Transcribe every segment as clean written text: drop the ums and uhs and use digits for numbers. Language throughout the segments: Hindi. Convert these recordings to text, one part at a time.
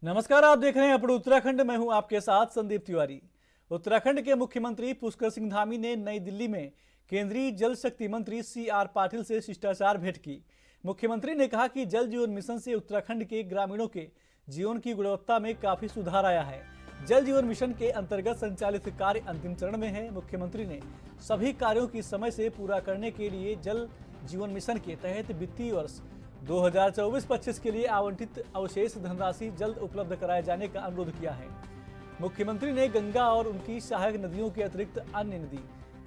नमस्कार, आप देख रहे हैं अपने उत्तराखंड। मैं हूं आपके साथ संदीप तिवारी। उत्तराखंड के मुख्यमंत्री पुष्कर सिंह धामी ने नई दिल्ली में केंद्रीय जल शक्ति मंत्री CR पाटिल से शिष्टाचार भेंट की। मुख्यमंत्री ने कहा कि जल जीवन मिशन से उत्तराखंड के ग्रामीणों के जीवन की गुणवत्ता में काफी सुधार आया है। जल जीवन मिशन के अंतर्गत संचालित कार्य अंतिम चरण में है। मुख्यमंत्री ने सभी कार्यों की समय से पूरा करने के लिए जल जीवन मिशन के तहत वित्तीय वर्ष 2024-25 के लिए आवंटित अवशेष धनराशि जल्द उपलब्ध कराए जाने का अनुरोध किया है। मुख्यमंत्री ने गंगा और उनकी सहायक नदियों के अतिरिक्त अन्य नदी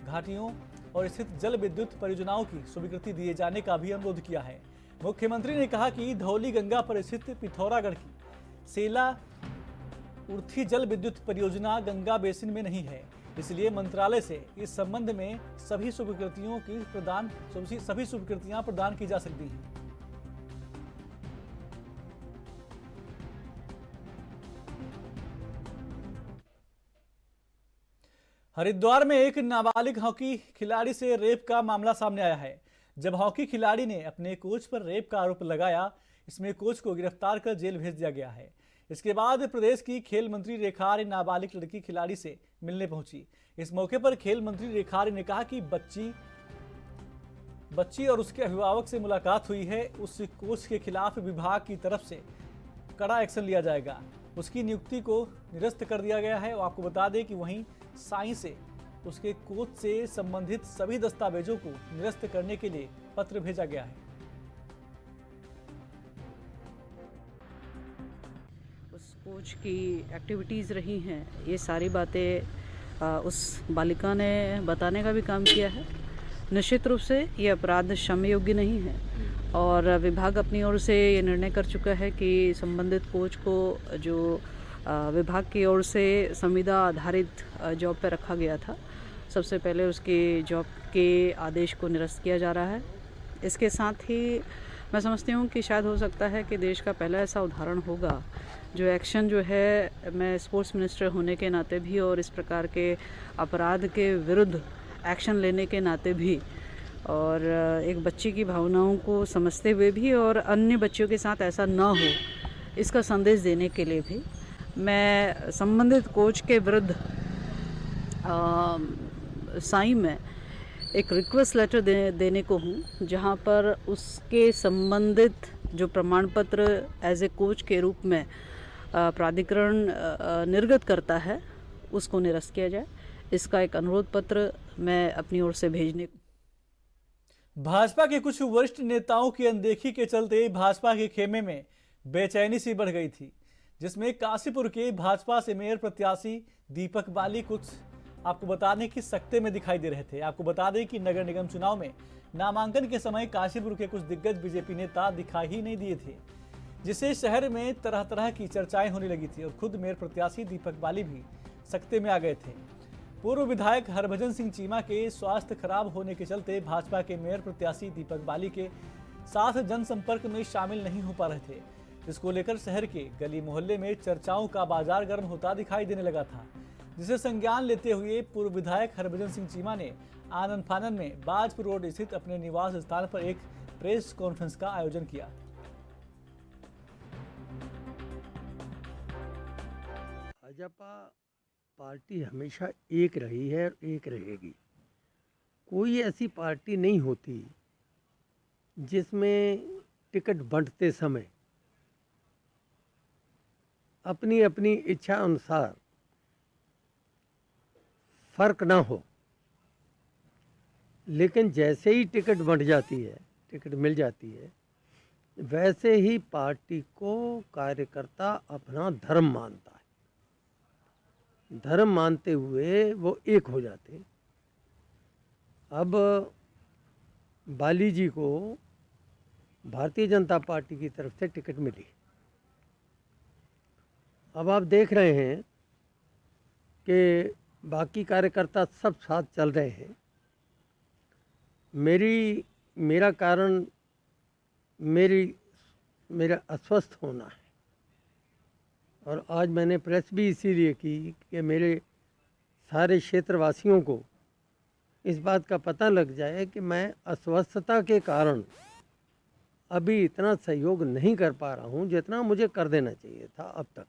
घाटियों और स्थित जल विद्युत परियोजनाओं की स्वीकृति दिए जाने का भी अनुरोध किया है। मुख्यमंत्री ने कहा कि धौली गंगा पर स्थित पिथौरागढ़ की सेला उर्थी जल विद्युत परियोजना गंगा बेसिन में नहीं है, इसलिए मंत्रालय से इस संबंध में सभी स्वीकृतियां प्रदान की जा सकती हैं। हरिद्वार में एक नाबालिग हॉकी खिलाड़ी से रेप का मामला सामने आया है। जब हॉकी खिलाड़ी ने अपने कोच पर रेप का आरोप लगाया, इसमें कोच को गिरफ्तार कर जेल भेज दिया गया है। इसके बाद प्रदेश की खेल मंत्री रेखा आर्य नाबालिग लड़की खिलाड़ी से मिलने पहुंची। इस मौके पर खेल मंत्री रेखा आर्य ने कहा कि बच्ची और उसके अभिभावक से मुलाकात हुई है। उस कोच के खिलाफ विभाग की तरफ से कड़ा एक्शन लिया जाएगा। उसकी नियुक्ति को निरस्त कर दिया गया है। आपको बता दें कि वहीं साई से उसके कोच से संबंधित सभी दस्तावेजों को निरस्त करने के लिए पत्र भेजा गया है। उस कोच की एक्टिविटीज़ रही हैं, ये सारी बातें उस बालिका ने बताने का भी काम किया है। निश्चित रूप से ये अपराध क्षम्य योग्य नहीं है और विभाग अपनी ओर से ये निर्णय कर चुका है कि संबंधित कोच को जो विभाग की ओर से संविदा आधारित जॉब पर रखा गया था, सबसे पहले उसकी जॉब के आदेश को निरस्त किया जा रहा है। इसके साथ ही मैं समझती हूँ कि शायद हो सकता है कि देश का पहला ऐसा उदाहरण होगा जो एक्शन जो है, मैं स्पोर्ट्स मिनिस्टर होने के नाते भी और इस प्रकार के अपराध के विरुद्ध एक्शन लेने के नाते भी और एक बच्ची की भावनाओं को समझते हुए भी और अन्य बच्चियों के साथ ऐसा ना हो, इसका संदेश देने के लिए भी मैं संबंधित कोच के विरुद्ध साई में एक रिक्वेस्ट लेटर देने को हूँ, जहाँ पर उसके संबंधित जो प्रमाण पत्र एज ए कोच के रूप में प्राधिकरण निर्गत करता है, उसको निरस्त किया जाए। इसका एक अनुरोध पत्र मैं अपनी ओर से भेजने भाजपा के कुछ वरिष्ठ नेताओं की अनदेखी के चलते भाजपा के खेमे में बेचैनी सी बढ़ गई थी, जिसमें काशीपुर के भाजपा से मेयर प्रत्याशी दीपक बाली कुछ आपको बता दें कि सकते में दिखाई दे रहे थे। आपको बता दें कि नगर निगम चुनाव में नामांकन के समय काशीपुर के कुछ दिग्गज बीजेपी नेता दिखाई ही नहीं दिए थे, जिससे शहर में तरह तरह की चर्चाएं होने लगी थी और खुद मेयर प्रत्याशी दीपक बाली भी सकते में आ गए थे। पूर्व विधायक हरभजन सिंह चीमा के स्वास्थ्य खराब होने के चलते भाजपा के मेयर प्रत्याशी दीपक बाली के साथ जनसंपर्क में शामिल नहीं हो पा रहे थे, जिसको लेकर शहर के गली मोहल्ले में चर्चाओं का बाजार गर्म होता दिखाई देने लगा था, जिसे संज्ञान लेते हुए पूर्व विधायक हरभजन सिंह चीमा ने आनन फानन में बाजपुर रोड स्थित अपने निवास स्थान पर एक प्रेस कॉन्फ्रेंस का आयोजन किया। भाजपा पार्टी हमेशा एक रही है और एक रहेगी। कोई ऐसी पार्टी नहीं होती जिसमें टिकट बंटते समय अपनी अपनी इच्छा अनुसार फर्क ना हो, लेकिन जैसे ही टिकट बंट जाती है, टिकट मिल जाती है, वैसे ही पार्टी को कार्यकर्ता अपना धर्म मानता है। धर्म मानते हुए वो एक हो जाते हैं। अब बाली जी को भारतीय जनता पार्टी की तरफ से टिकट मिली। अब आप देख रहे हैं कि बाकी कार्यकर्ता सब साथ चल रहे हैं। मेरा कारण मेरा अस्वस्थ होना है और आज मैंने प्रेस भी इसीलिए की कि मेरे सारे क्षेत्रवासियों को इस बात का पता लग जाए कि मैं अस्वस्थता के कारण अभी इतना सहयोग नहीं कर पा रहा हूँ जितना मुझे कर देना चाहिए था अब तक।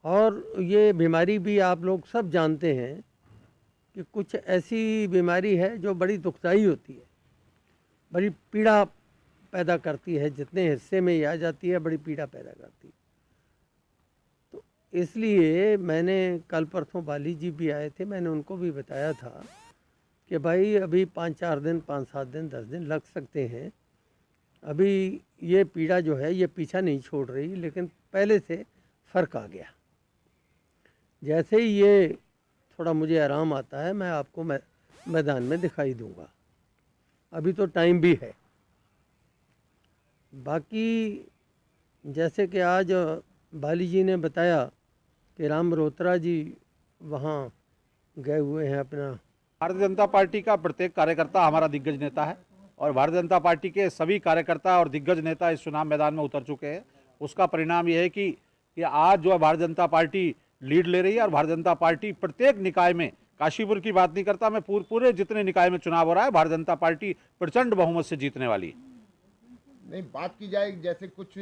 और ये बीमारी भी आप लोग सब जानते हैं कि कुछ ऐसी बीमारी है जो बड़ी दुखदाई होती है, बड़ी पीड़ा पैदा करती है, जितने हिस्से में ये आ जाती है बड़ी पीड़ा पैदा करती है। तो इसलिए मैंने कल परसों बाली जी भी आए थे, मैंने उनको भी बताया था कि भाई अभी 5-4 दिन, 5-7 दिन, 10 दिन लग सकते हैं। अभी ये पीड़ा जो है ये पीछा नहीं छोड़ रही, लेकिन पहले से फ़र्क आ गया। जैसे ही ये थोड़ा मुझे आराम आता है मैं आपको मैदान में दिखाई दूंगा। अभी तो टाइम भी है। बाकी जैसे कि आज बाली जी ने बताया कि राम रोतरा जी वहाँ गए हुए हैं अपना। भारतीय जनता पार्टी का प्रत्येक कार्यकर्ता हमारा दिग्गज नेता है और भारतीय जनता पार्टी के सभी कार्यकर्ता और दिग्गज नेता इस चुनाव मैदान में उतर चुके हैं। उसका परिणाम यह है कि आज जो है भारतीय जनता पार्टी लीड ले रही है और भारतीय जनता पार्टी प्रत्येक निकाय में, काशीपुर की बात नहीं करता मैं, पूरे जितने निकाय में चुनाव हो रहा है भारतीय जनता पार्टी प्रचंड बहुमत से जीतने वाली है। नहीं, बात की जाए जैसे कुछ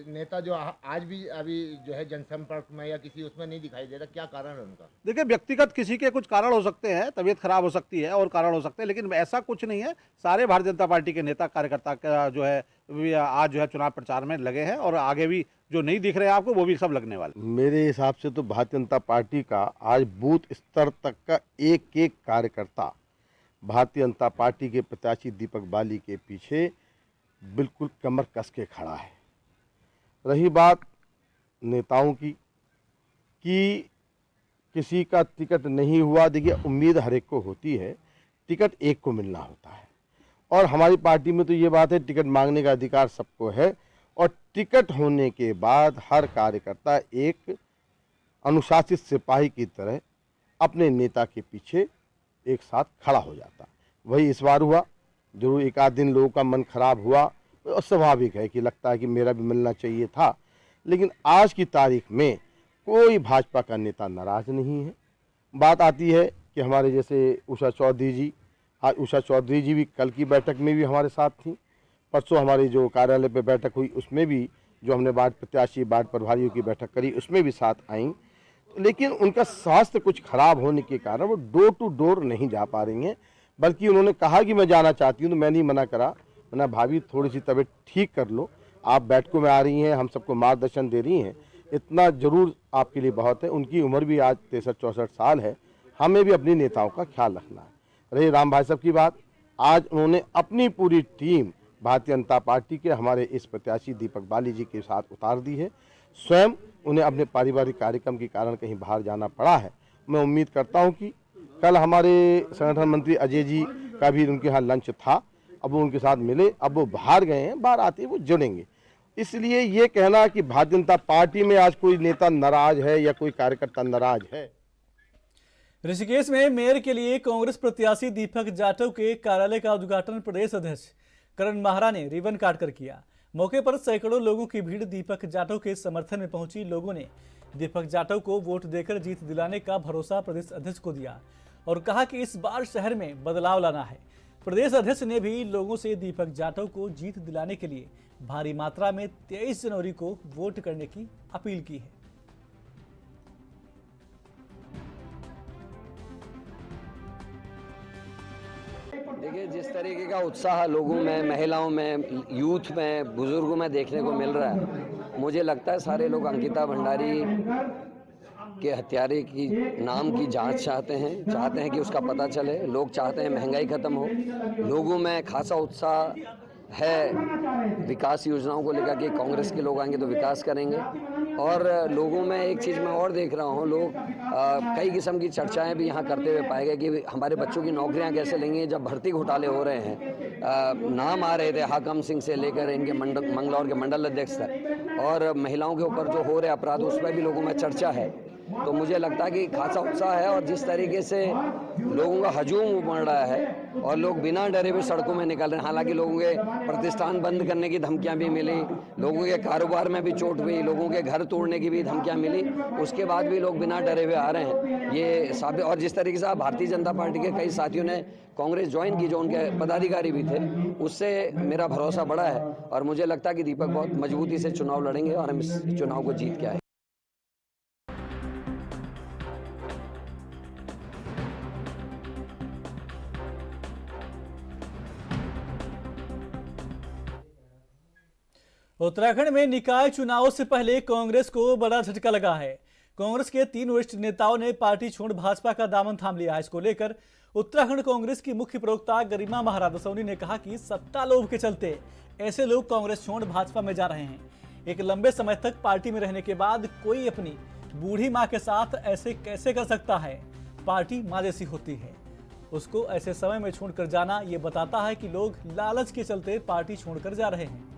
नेता जो आज भी अभी जो है जनसंपर्क में या किसी उसमें नहीं दिखाई दे रहा, क्या कारण है उनका? देखिए, व्यक्तिगत किसी के कुछ कारण हो सकते हैं, तबीयत खराब हो सकती है और कारण हो सकते हैं, लेकिन ऐसा कुछ नहीं है। सारे भारतीय जनता पार्टी के नेता कार्यकर्ता का जो है आज जो है चुनाव प्रचार में लगे हैं और आगे भी जो नहीं दिख रहे हैं आपको वो भी सब लगने वाले। मेरे हिसाब से तो भारतीय जनता पार्टी का आज बूथ स्तर तक का एक एक कार्यकर्ता भारतीय जनता पार्टी के प्रत्याशी दीपक बाली के पीछे बिल्कुल कमर कस के खड़ा है। रही बात नेताओं की कि किसी का टिकट नहीं हुआ, देखिए उम्मीद हर एक को होती है, टिकट एक को मिलना होता है और हमारी पार्टी में तो ये बात है टिकट मांगने का अधिकार सबको है और टिकट होने के बाद हर कार्यकर्ता एक अनुशासित सिपाही की तरह अपने नेता के पीछे एक साथ खड़ा हो जाता। वही इस बार हुआ। जरूर एक आध दिन लोगों का मन खराब हुआ और स्वाभाविक है कि लगता है कि मेरा भी मिलना चाहिए था, लेकिन आज की तारीख में कोई भाजपा का नेता नाराज नहीं है। बात आती है कि हमारे जैसे उषा चौधरी जी, आज उषा चौधरी जी भी कल की बैठक में भी हमारे साथ थी, परसों हमारी जो कार्यालय पे बैठक हुई उसमें भी जो हमने वार्ड प्रत्याशी वार्ड प्रभारियों की बैठक करी उसमें भी साथ आई, लेकिन उनका स्वास्थ्य कुछ खराब होने के कारण वो डोर टू डोर नहीं जा पा रही हैं। बल्कि उन्होंने कहा कि मैं जाना चाहती हूँ, तो मैं नहीं मना करा, मैंने भाभी थोड़ी सी तबीयत ठीक कर लो, आप बैठकों में आ रही हैं, हम सबको मार्गदर्शन दे रही हैं, इतना जरूर आपके लिए बहुत है। उनकी उम्र भी आज 63-64 साल है, हमें भी अपने नेताओं का ख्याल रखना है। रही राम भाई साहब की बात, आज उन्होंने अपनी पूरी टीम भारतीय जनता पार्टी के हमारे इस प्रत्याशी दीपक बाली जी के साथ उतार दी है। स्वयं उन्हें अपने पारिवारिक कार्यक्रम के कारण कहीं बाहर जाना पड़ा है। मैं उम्मीद करता हूं कि कल हमारे संगठन मंत्री अजय जी का भी उनके यहाँ लंच था, अब वो उनके साथ मिले, अब वो बाहर गए हैं, बाहर आते वो जुड़ेंगे। इसलिए ये कहना कि भारतीय जनता पार्टी में आज कोई नेता नाराज है या कोई कार्यकर्ता नाराज है। ऋषिकेश में मेयर के लिए कांग्रेस प्रत्याशी दीपक जाटव के कार्यालय का उद्घाटन प्रदेश अध्यक्ष करण माहरा ने रिबन काटकर किया। मौके पर सैकड़ों लोगों की भीड़ दीपक जाटव के समर्थन में पहुंची। लोगों ने दीपक जाटव को वोट देकर जीत दिलाने का भरोसा प्रदेश अध्यक्ष को दिया और कहा कि इस बार शहर में बदलाव लाना है। प्रदेश अध्यक्ष ने भी लोगों से दीपक जाटव को जीत दिलाने के लिए भारी मात्रा में 23 जनवरी को वोट करने की अपील की है। देखिए, जिस तरीके का उत्साह लोगों में, महिलाओं में, यूथ में, बुजुर्गों में देखने को मिल रहा है, मुझे लगता है सारे लोग अंकिता भंडारी के हत्यारे की नाम की जांच चाहते हैं कि उसका पता चले। लोग चाहते हैं महंगाई खत्म हो। लोगों में खासा उत्साह है विकास योजनाओं को लेकर कि कांग्रेस के लोग आएंगे तो विकास करेंगे। और लोगों में एक चीज़ मैं और देख रहा हूँ, लोग कई किस्म की चर्चाएं भी यहाँ करते हुए पाए गए कि हमारे बच्चों की नौकरियाँ कैसे लेंगे। जब भर्ती घोटाले हो रहे हैं, नाम आ रहे थे हाकम सिंह से लेकर इनके मंगलौर के मंडल अध्यक्ष तक, और महिलाओं के ऊपर जो हो रहे अपराध उस पर भी लोगों में चर्चा है। तो मुझे लगता है कि खासा उत्साह है। और जिस तरीके से लोगों का हजूम उमड़ रहा है और लोग बिना डरे हुए सड़कों में निकल रहे हैं, हालांकि लोगों के प्रतिष्ठान बंद करने की धमकियां भी मिली, लोगों के कारोबार में भी चोट हुई, लोगों के घर तोड़ने की भी धमकियां मिली, उसके बाद भी लोग बिना डरे हुए आ रहे हैं, ये साबित। और जिस तरीके से भारतीय जनता पार्टी के कई साथियों ने कांग्रेस ज्वाइन की, जो उनके पदाधिकारी भी थे, उससे मेरा भरोसा बढ़ा है और मुझे लगता है कि दीपक बहुत मजबूती से चुनाव लड़ेंगे और हम इस चुनाव को जीत के आए। उत्तराखंड में निकाय चुनावों से पहले कांग्रेस को बड़ा झटका लगा है। कांग्रेस के 3 वरिष्ठ नेताओं ने पार्टी छोड़ भाजपा का दामन थाम लिया है। इसको लेकर उत्तराखंड कांग्रेस की मुख्य प्रवक्ता गरिमा महाराज सोनी ने कहा कि सत्ता लोभ के चलते ऐसे लोग कांग्रेस छोड़ भाजपा में जा रहे हैं। एक लंबे समय तक पार्टी में रहने के बाद कोई अपनी बूढ़ी माँ के साथ ऐसे कैसे कर सकता है? पार्टी माँ जैसी होती है, उसको ऐसे समय में छोड़कर जाना ये बताता है कि लोग लालच के चलते पार्टी छोड़कर जा रहे हैं।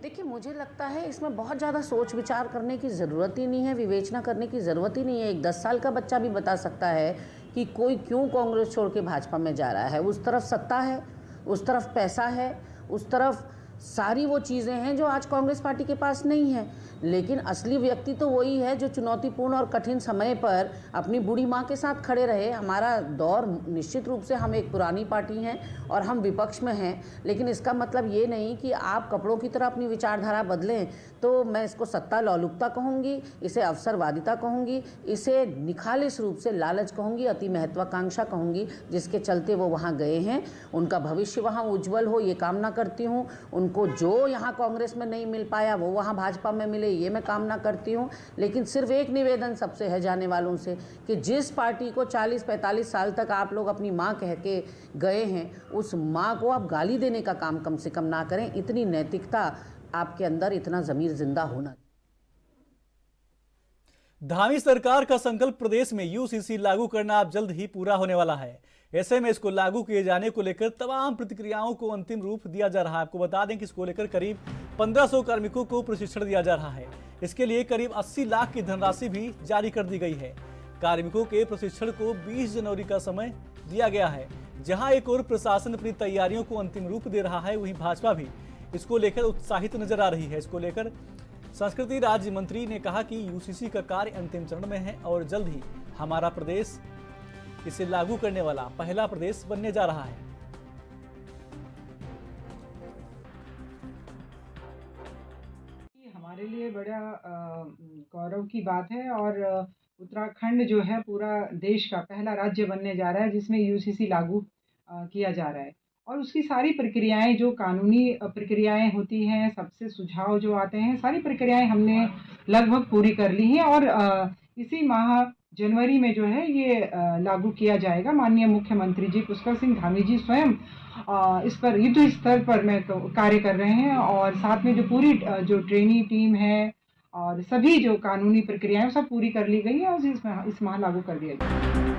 देखिए, मुझे लगता है इसमें बहुत ज़्यादा सोच विचार करने की ज़रूरत ही नहीं है, विवेचना करने की ज़रूरत ही नहीं है। एक 10 साल का बच्चा भी बता सकता है कि कोई क्यों कांग्रेस छोड़ के भाजपा में जा रहा है। उस तरफ सत्ता है, उस तरफ पैसा है, उस तरफ सारी वो चीज़ें हैं जो आज कांग्रेस पार्टी के पास नहीं है। लेकिन असली व्यक्ति तो वही है जो चुनौतीपूर्ण और कठिन समय पर अपनी बूढ़ी माँ के साथ खड़े रहे। हमारा दौर निश्चित रूप से, हम एक पुरानी पार्टी हैं और हम विपक्ष में हैं, लेकिन इसका मतलब ये नहीं कि आप कपड़ों की तरह अपनी विचारधारा बदलें। तो मैं इसको सत्ता लौलुकता कहूँगी, इसे अवसरवादिता कहूँगी, इसे निखालिस रूप से लालच कहूँगी, अति महत्वाकांक्षा कहूँगी, जिसके चलते वो वहाँ गए हैं। उनका भविष्य वहाँ उज्जवल हो, ये कामना करती हूँ। उनको जो यहाँ कांग्रेस में नहीं मिल पाया वो वहाँ भाजपा में मिले, ये मैं कामना करती हूँ। लेकिन सिर्फ एक निवेदन सबसे है जाने वालों से कि जिस पार्टी को 40-45 साल तक आप लोग अपनी माँ कह के गए हैं, उस माँ को आप गाली देने का काम कम से कम ना करें। इतनी नैतिकता आपके अंदर, इतना ज़मीर जिंदा होना। धामी सरकार का संकल्प प्रदेश में यूसीसी लागू करना अब जल्द ही पूरा होने वाला है। ऐसे में इसको लागू किए जाने को लेकर तमाम प्रतिक्रियाओं को अंतिम रूप दिया जा रहा है। आपको बता दें कि इसको लेकर करीब 1500 कार्मिकों को प्रशिक्षण दिया जा रहा है। इसके लिए करीब 80 लाख की धनराशि भी जारी कर दी गई है। कार्मिकों के प्रशिक्षण को 20 जनवरी का समय दिया गया है। जहां एक और प्रशासन अपनी तैयारियों को अंतिम रूप दे रहा है, वहीं भाजपा भी इसको लेकर उत्साहित नजर आ रही है। इसको लेकर संस्कृति राज्य मंत्री ने कहा कि यूसीसी का कार्य अंतिम चरण में है और जल्द ही हमारा प्रदेश इसे लागू करने वाला पहला प्रदेश बनने जा रहा है। हमारे लिए बड़ा गौरव की बात है और उत्तराखंड जो है पूरा देश का पहला राज्य बनने जा रहा है जिसमें यूसीसी लागू किया जा रहा है। और उसकी सारी प्रक्रियाएं, जो कानूनी प्रक्रियाएं होती हैं, सबसे सुझाव जो आते हैं, सारी प्रक्रियाएं हमने लगभग पूरी कर ली हैं और इसी माह जनवरी में जो है ये लागू किया जाएगा। माननीय मुख्यमंत्री जी पुष्कर सिंह धामी जी स्वयं इस पर युद्ध स्तर पर में कार्य कर रहे हैं और साथ में जो पूरी जो ट्रेनिंग टीम है और सभी जो कानूनी प्रक्रियाएं सब पूरी कर ली गई है और इस माह लागू कर दिया गया।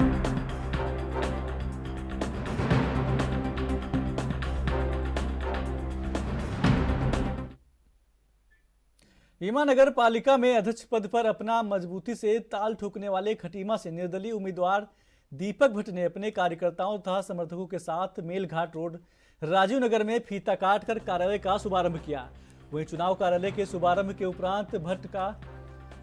भीमा नगर पालिका में अध्यक्ष पद पर अपना मजबूती से ताल ठोकने वाले खटीमा से निर्दलीय उम्मीदवार दीपक भट्ट ने अपने कार्यकर्ताओं तथा समर्थकों के साथ मेलघाट रोड राजीव नगर में फीता काटकर कार्यालय का शुभारंभ किया। वहीं चुनाव कार्यालय के शुभारंभ के उपरांत भट्ट का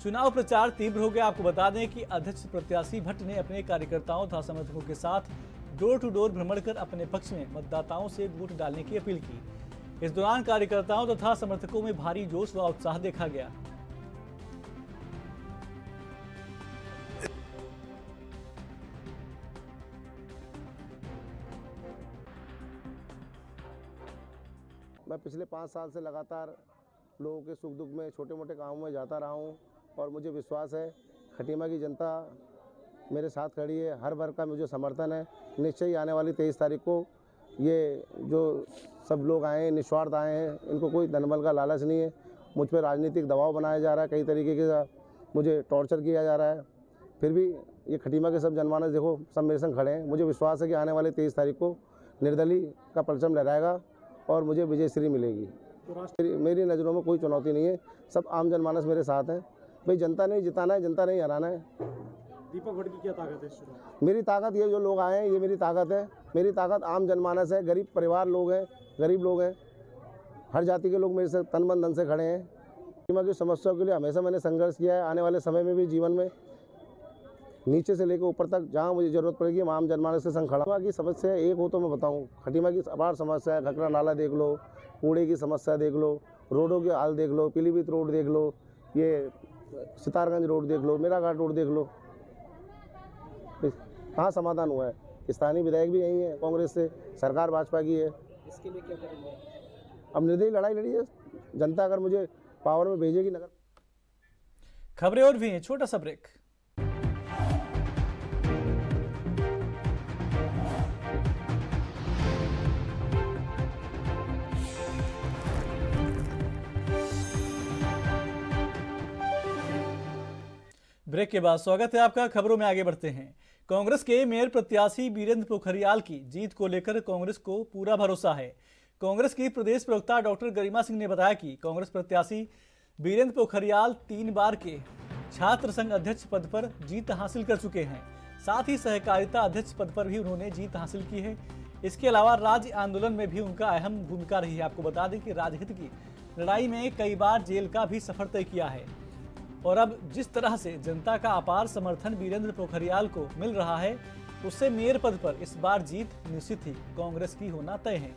चुनाव प्रचार तीव्र हो गया। आपको बता दें कि अध्यक्ष प्रत्याशी भट्ट ने अपने कार्यकर्ताओं तथा समर्थकों के साथ डोर टू डोर भ्रमण कर अपने पक्ष में मतदाताओं से वोट डालने की अपील की। इस दौरान कार्यकर्ताओं तथा समर्थकों में भारी जोश व उत्साह देखा गया। मैं पिछले 5 साल से लगातार लोगों के सुख दुख में, छोटे मोटे कामों में जाता रहा हूं और मुझे विश्वास है खटीमा की जनता मेरे साथ खड़ी है। हर वर्ग का मुझे समर्थन है। निश्चय ही आने वाली 23 तारीख को ये जो सब लोग आए हैं, निस्वार्थ आए हैं, इनको कोई धनबल का लालच नहीं है। मुझ पर राजनीतिक दबाव बनाया जा रहा है, कई तरीके के मुझे टॉर्चर किया जा रहा है, फिर भी ये खटीमा के सब जनमानस देखो सब मेरे संग खड़े हैं। मुझे विश्वास है कि आने वाले 23 तारीख को निर्दलीय का परचम लहराएगा और मुझे विजय श्री मिलेगी। मेरी नज़रों में कोई चुनौती नहीं है, सब आम जनमानस मेरे साथ है। भाई जनता ने जिताना है, जनता ने हराना है। दीपक भट्ट की क्या ताकत है इस चुनाव? मेरी ताकत ये जो लोग आए हैं, ये मेरी ताकत है। मेरी ताकत आम जनमानस है, गरीब परिवार लोग हैं, गरीब लोग हैं, हर जाति के लोग मेरे से तन मन धन से खड़े हैं। खटीमा की समस्याओं के लिए हमेशा मैंने संघर्ष किया है। आने वाले समय में भी जीवन में नीचे से लेकर ऊपर तक जहाँ मुझे जरूरत पड़ेगी हम आम जनमानस के संग खड़ा। खटीमा की समस्या एक हो तो मैं बताऊँ, खटीमा की अपार समस्या है। घकरा नाला देख लो, कूड़े की समस्या देख लो, रोडों के हाल देख लो, पीलीभीत रोड देख लो, ये सितारगंज रोड देख लो, मेराघाट रोड देख लो, कहाँ समाधान हुआ है। स्थानीय विधायक भी यही है कांग्रेस से, सरकार भाजपा की है। इसके लिए क्या करेंगे? अब निर्दयी लड़ाई लड़ी है जनता, अगर मुझे पावर में भेजेगी नगर। खबरें और भी हैं, छोटा सा ब्रेक। ब्रेक के बाद स्वागत है आपका। खबरों में आगे बढ़ते हैं। कांग्रेस के मेयर प्रत्याशी वीरेंद्र पोखरियाल की जीत को लेकर कांग्रेस को पूरा भरोसा है। कांग्रेस की प्रदेश प्रवक्ता डॉक्टर गरिमा सिंह ने बताया कि कांग्रेस प्रत्याशी वीरेंद्र पोखरियाल 3 बार के छात्र संघ अध्यक्ष पद पर जीत हासिल कर चुके हैं। साथ ही सहकारिता अध्यक्ष पद पर भी उन्होंने जीत हासिल की है। इसके अलावा राज्य आंदोलन में भी उनका अहम भूमिका रही है। आपको बता दें कि राजहित की लड़ाई में कई बार जेल का भी सफर तय किया है। और अब जिस तरह से जनता का अपार समर्थन वीरेंद्र पोखरियाल को मिल रहा है, उससे मेयर पद पर इस बार जीत निश्चित ही कांग्रेस की होना तय है।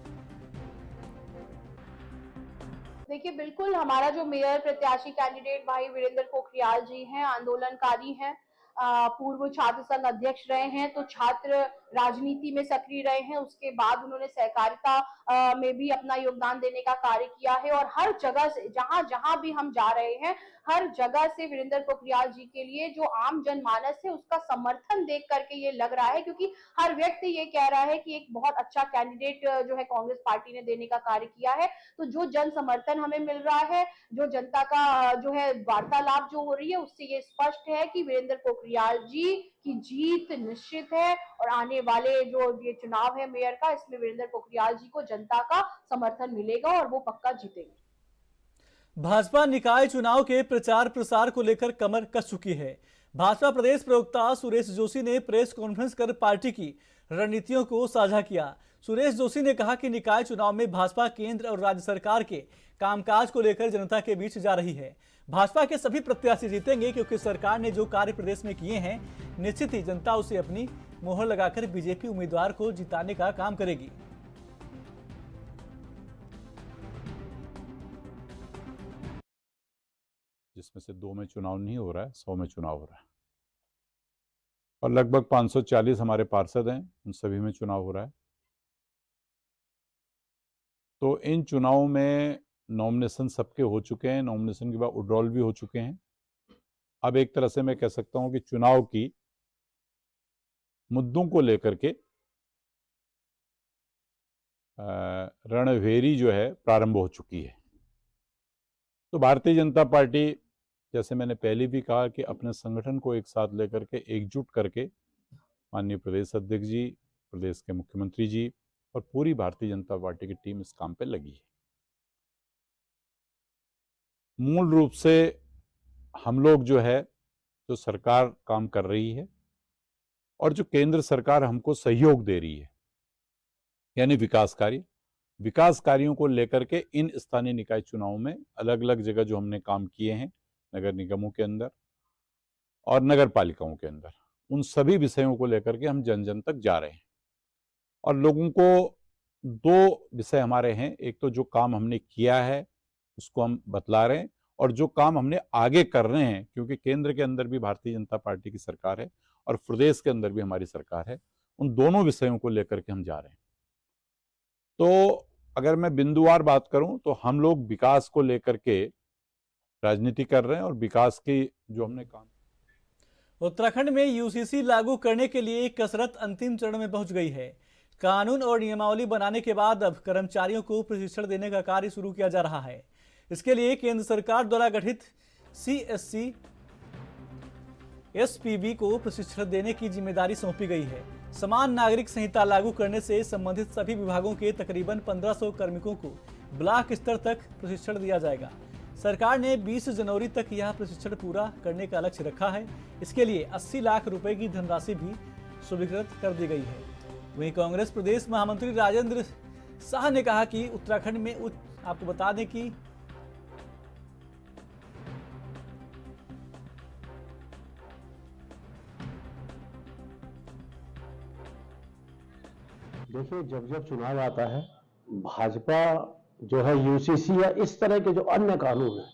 देखिए, बिल्कुल हमारा जो मेयर प्रत्याशी कैंडिडेट भाई वीरेंद्र पोखरियाल जी हैं, आंदोलनकारी हैं, पूर्व छात्र संघ अध्यक्ष रहे हैं, तो छात्र राजनीति में सक्रिय रहे हैं। उसके बाद उन्होंने सहकारिता में भी अपना योगदान देने का कार्य किया है। और हर जगह से जहां जहां भी हम जा रहे हैं, हर जगह से वीरेंद्र पोखरियाल जी के लिए जो आम जनमानस है उसका समर्थन देख करके ये लग रहा है, क्योंकि हर व्यक्ति ये कह रहा है कि एक बहुत अच्छा कैंडिडेट जो है कांग्रेस पार्टी ने देने का कार्य किया है। तो जो जन समर्थन हमें मिल रहा है, जो जनता का जो है वार्तालाप जो हो रही है, उससे ये स्पष्ट है कि वीरेंद्र पोखरियाल जी की जीत निश्चित है। और आने वाले जो ये चुनाव है मेयर का, इसमें वीरेंद्र पोखरियाल जी को जनता का समर्थन मिलेगा और वो पक्का जीतेंगे। भाजपा निकाय चुनाव के प्रचार प्रसार को लेकर कमर कस चुकी है। भाजपा प्रदेश प्रवक्ता सुरेश जोशी ने प्रेस कॉन्फ्रेंस कर पार्टी की रणनीतियों को साझा किया। सुरेश जोशी ने कहा कि निकाय चुनाव में भाजपा केंद्र और राज्य सरकार के कामकाज को लेकर जनता के बीच जा रही है। भाजपा के सभी प्रत्याशी जीतेंगे, क्योंकि सरकार ने जो कार्य प्रदेश में किए हैं, निश्चित ही जनता उसे अपनी मोहर लगाकर बीजेपी उम्मीदवार को जिताने का काम करेगी। जिसमें से 2 में चुनाव नहीं हो रहा है, 100 में चुनाव हो रहा है। और लगभग 540 हमारे पार्षद हैं, उन सभी में चुनाव हो रहा है। तो इन चुनावों में नॉमिनेशन सबके हो चुके हैं, नॉमिनेशन के बाद विड्रॉल भी हो चुके हैं। अब एक तरह से मैं कह सकता हूं कि चुनाव की मुद्दों को लेकर के रणभेरी जो है प्रारंभ हो चुकी है। तो भारतीय जनता पार्टी, जैसे मैंने पहले भी कहा, कि अपने संगठन को एक साथ लेकर के एकजुट करके माननीय प्रदेश अध्यक्ष जी, प्रदेश के मुख्यमंत्री जी और पूरी भारतीय जनता पार्टी की टीम इस काम पे लगी है। मूल रूप से हम लोग जो है, जो सरकार काम कर रही है और जो केंद्र सरकार हमको सहयोग दे रही है, यानी विकास कार्यों को लेकर के इन स्थानीय निकाय चुनावों में अलग अलग जगह जो हमने काम किए हैं, नगर निगमों के अंदर और नगर पालिकाओं के अंदर, उन सभी विषयों को लेकर के हम जन जन तक जा रहे हैं। और लोगों को 2 विषय हमारे हैं, एक तो जो काम हमने किया है उसको हम बतला रहे हैं, और जो काम हमने आगे कर रहे हैं, क्योंकि केंद्र के अंदर भी भारतीय जनता पार्टी की सरकार है और प्रदेश के अंदर भी हमारी सरकार है, उन दोनों विषयों को लेकर के हम जा रहे हैं। तो अगर मैं बिंदुवार बात करूं तो हम लोग विकास को लेकर के राजनीति कर रहे हैं, और विकास की जो हमने काम। उत्तराखंड में यूसीसी लागू करने के लिए कसरत अंतिम चरण में पहुंच गई है। कानून और नियमावली बनाने के बाद अब कर्मचारियों को प्रशिक्षण देने का कार्य शुरू किया जा रहा है। इसके लिए केंद्र सरकार द्वारा गठित CSC SPB को प्रशिक्षण देने की जिम्मेदारी सौंपी गई है। समान नागरिक संहिता लागू करने से संबंधित सभी विभागों के तकरीबन 1500 कार्मिकों को ब्लॉक स्तर तक प्रशिक्षण दिया जाएगा। सरकार ने 20 जनवरी तक यह प्रशिक्षण पूरा करने का लक्ष्य रखा है। इसके लिए 80 लाख रुपए की धनराशि भी स्वीकृत कर दी गई है। वहीं कांग्रेस प्रदेश महामंत्री राजेंद्र शाह ने कहा कि उत्तराखंड में आपको बता दें कि देखिए, जब जब चुनाव आता है, भाजपा जो है यूसीसी या इस तरह के जो अन्य कानून है,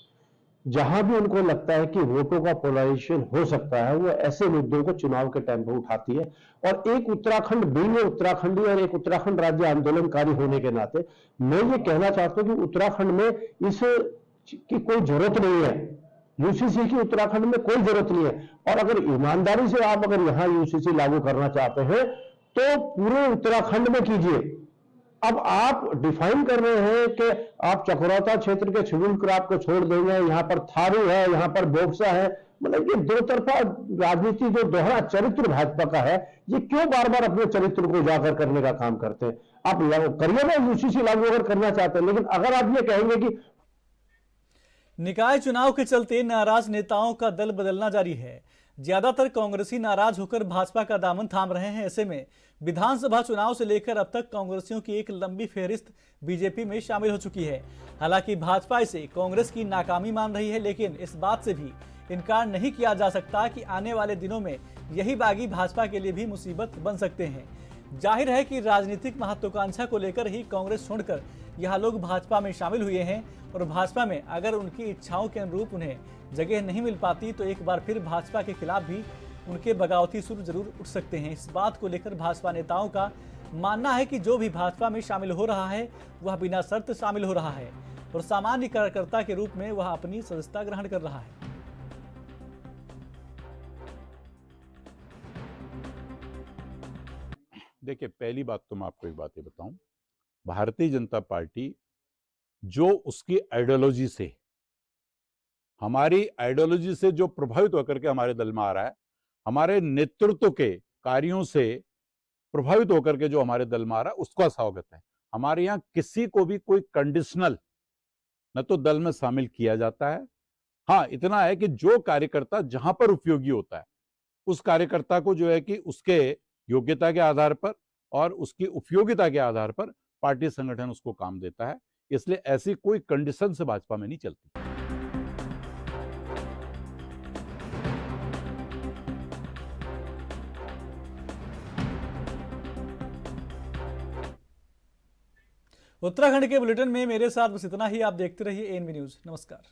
जहां भी उनको लगता है कि वोटों का पोलराइजेशन हो सकता है, वो ऐसे मुद्दों को चुनाव के टाइम पर उठाती है। और एक उत्तराखंड बींग उत्तराखंडी और एक उत्तराखंड राज्य आंदोलनकारी होने के नाते मैं ये कहना चाहता हूं कि उत्तराखंड में इस की कोई जरूरत नहीं है। यूसीसी की उत्तराखंड में कोई जरूरत नहीं है। और अगर ईमानदारी से आप अगर यहाँ यूसीसी लागू करना चाहते हैं तो पूरे उत्तराखंड में कीजिए। अब आप डिफाइन कर रहे हैं कि आप चकराता क्षेत्र के शेड्यूल क्राफ्ट को छोड़ देंगे, यहाँ पर थारू है, यहाँ पर बोक्सा है। मतलब ये दो तरफा राजनीति जो दोहरा चरित्र भाजपा का है, ये क्यों बार बार अपने चरित्र को उजागर करने का काम करते हैं? आप करिए ना, यूसीसी लागू अगर करना चाहते हैं, लेकिन अगर आप ये कहेंगे कि निकाय चुनाव के चलते नाराज नेताओं का दल बदलना जारी है। ज्यादातर कांग्रेसी नाराज होकर भाजपा का दामन थाम रहे हैं। ऐसे में विधानसभा चुनाव से लेकर अब तक कांग्रेसियों की एक लंबी फेहरिस्त बीजेपी में शामिल हो चुकी है। हालांकि भाजपा इसे कांग्रेस की नाकामी मान रही है, लेकिन इस बात से भी इनकार नहीं किया जा सकता कि आने वाले दिनों में यही बागी भाजपा के लिए भी मुसीबत बन सकते हैं। जाहिर है कि राजनीतिक महत्वाकांक्षा को लेकर ही कांग्रेस छोड़कर यह लोग भाजपा में शामिल हुए हैं और भाजपा में अगर उनकी इच्छाओं के अनुरूप उन्हें जगह नहीं मिल पाती तो एक बार फिर भाजपा के खिलाफ भी उनके बगावती सुर जरूर उठ सकते हैं। इस बात को लेकर भाजपा नेताओं का मानना है कि जो भी भाजपा में शामिल हो रहा है वह बिना शर्त शामिल हो रहा है और सामान्य कार्यकर्ता के रूप में वह अपनी सदस्यता ग्रहण कर रहा है। देखिए, पहली बात तो मैं आपको एक बात ये बताऊं, भारतीय जनता पार्टी जो उसकी आइडियोलॉजी से, हमारी आइडियोलॉजी से जो प्रभावित होकर के हमारे दल में आ रहा है, हमारे नेतृत्व के कार्यों से प्रभावित होकर के जो हमारे दल में आ रहा है, उसका स्वागत है। हमारे यहाँ किसी को भी कोई कंडीशनल न तो दल में शामिल किया जाता है। हाँ, इतना है कि जो कार्यकर्ता जहां पर उपयोगी होता है उस कार्यकर्ता को जो है कि उसके योग्यता के आधार पर और उसकी उपयोगिता के आधार पर पार्टी संगठन उसको काम देता है। इसलिए ऐसी कोई कंडीशन से भाजपा में नहीं चलती। उत्तराखंड के बुलेटिन में मेरे साथ बस इतना ही। आप देखते रहिए एएनबी न्यूज। नमस्कार।